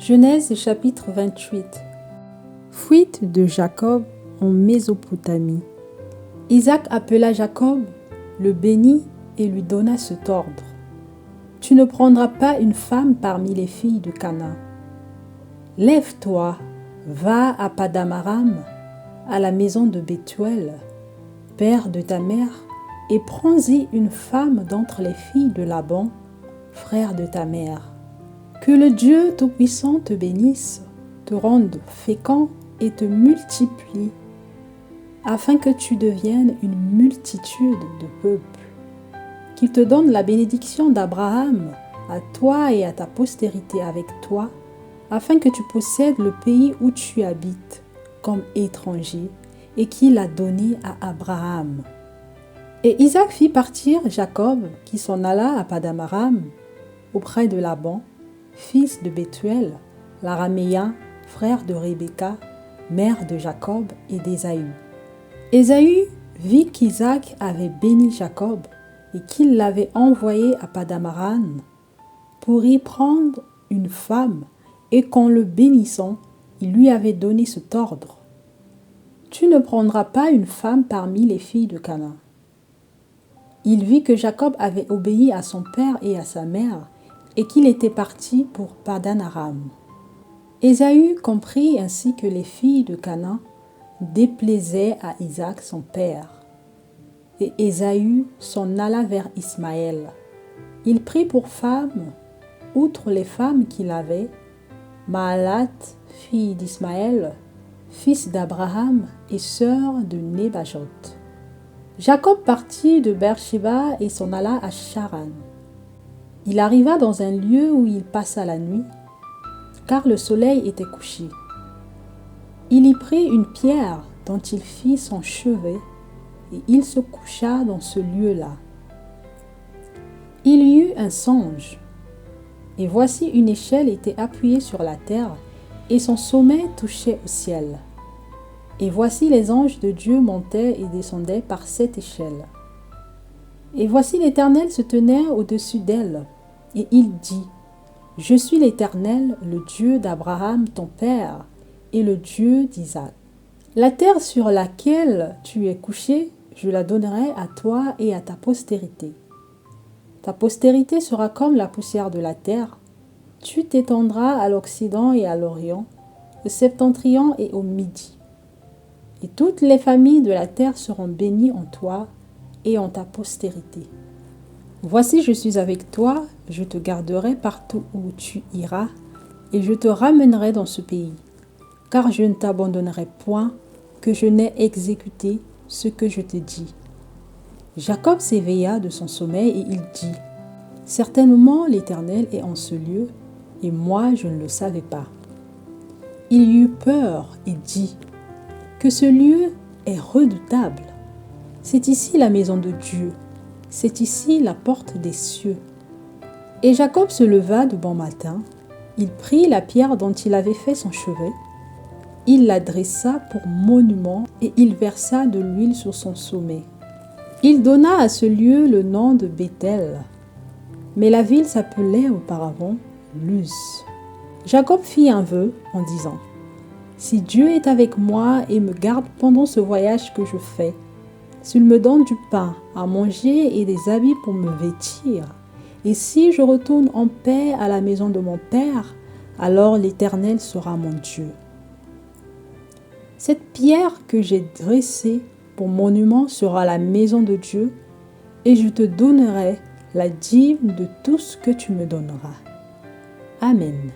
Genèse chapitre 28. Fuite de Jacob en Mésopotamie. Isaac appela Jacob, le bénit et lui donna cet ordre. Tu ne prendras pas une femme parmi les filles de Canaan. Lève-toi, va à Paddan-aram, à la maison de Bethuel, père de ta mère, et prends-y une femme d'entre les filles de Laban, frère de ta mère. Que le Dieu Tout-Puissant te bénisse, te rende fécond et te multiplie, afin que tu deviennes une multitude de peuples. Qu'il te donne la bénédiction d'Abraham, à toi et à ta postérité avec toi, afin que tu possèdes le pays où tu habites comme étranger, et qu'il a donné à Abraham. Et Isaac fit partir Jacob, qui s'en alla à Paddan-aram, auprès de Laban, fils de Bethuel, l'araméen, frère de Rebecca, mère de Jacob et d'Ésaü. Ésaü vit qu'Isaac avait béni Jacob et qu'il l'avait envoyé à Paddan-aram pour y prendre une femme, et qu'en le bénissant, il lui avait donné cet ordre. Tu ne prendras pas une femme parmi les filles de Canaan. Il vit que Jacob avait obéi à son père et à sa mère, et qu'il était parti pour Paddan-aram. Ésaü comprit ainsi que les filles de Canaan déplaisaient à Isaac son père. Et Ésaü s'en alla vers Ismaël. Il prit pour femme, outre les femmes qu'il avait, Mahalat, fille d'Ismaël, fils d'Abraham et sœur de Nebajot. Jacob partit de Beer-shéba et s'en alla à Charan. Il arriva dans un lieu où il passa la nuit, car le soleil était couché. Il y prit une pierre dont il fit son chevet, et il se coucha dans ce lieu-là. Il y eut un songe, et voici une échelle était appuyée sur la terre, et son sommet touchait au ciel. Et voici les anges de Dieu montaient et descendaient par cette échelle. Et voici l'Éternel se tenait au-dessus d'elle, et il dit, « Je suis l'Éternel, le Dieu d'Abraham ton père, et le Dieu d'Isaac. La terre sur laquelle tu es couché, je la donnerai à toi et à ta postérité. Ta postérité sera comme la poussière de la terre. Tu t'étendras à l'Occident et à l'Orient, au Septentrion et au Midi. Et toutes les familles de la terre seront bénies en toi et en ta postérité. Voici, je suis avec toi, je te garderai partout où tu iras, et je te ramènerai dans ce pays, car je ne t'abandonnerai point, que je n'ai exécuté ce que je te dis. » Jacob s'éveilla de son sommeil et il dit, « Certainement l'Éternel est en ce lieu, et moi je ne le savais pas. » Il eut peur et dit, « Que ce lieu est redoutable. C'est ici la maison de Dieu. C'est ici la porte des cieux. » Et Jacob se leva de bon matin. Il prit la pierre dont il avait fait son chevet. Il la dressa pour monument et il versa de l'huile sur son sommet. Il donna à ce lieu le nom de Béthel. Mais la ville s'appelait auparavant Luz. Jacob fit un vœu en disant, « Si Dieu est avec moi et me garde pendant ce voyage que je fais, s'il me donne du pain à manger et des habits pour me vêtir, et si je retourne en paix à la maison de mon père, alors l'Éternel sera mon Dieu. Cette pierre que j'ai dressée pour monument sera la maison de Dieu, et je te donnerai la dîme de tout ce que tu me donneras. » Amen.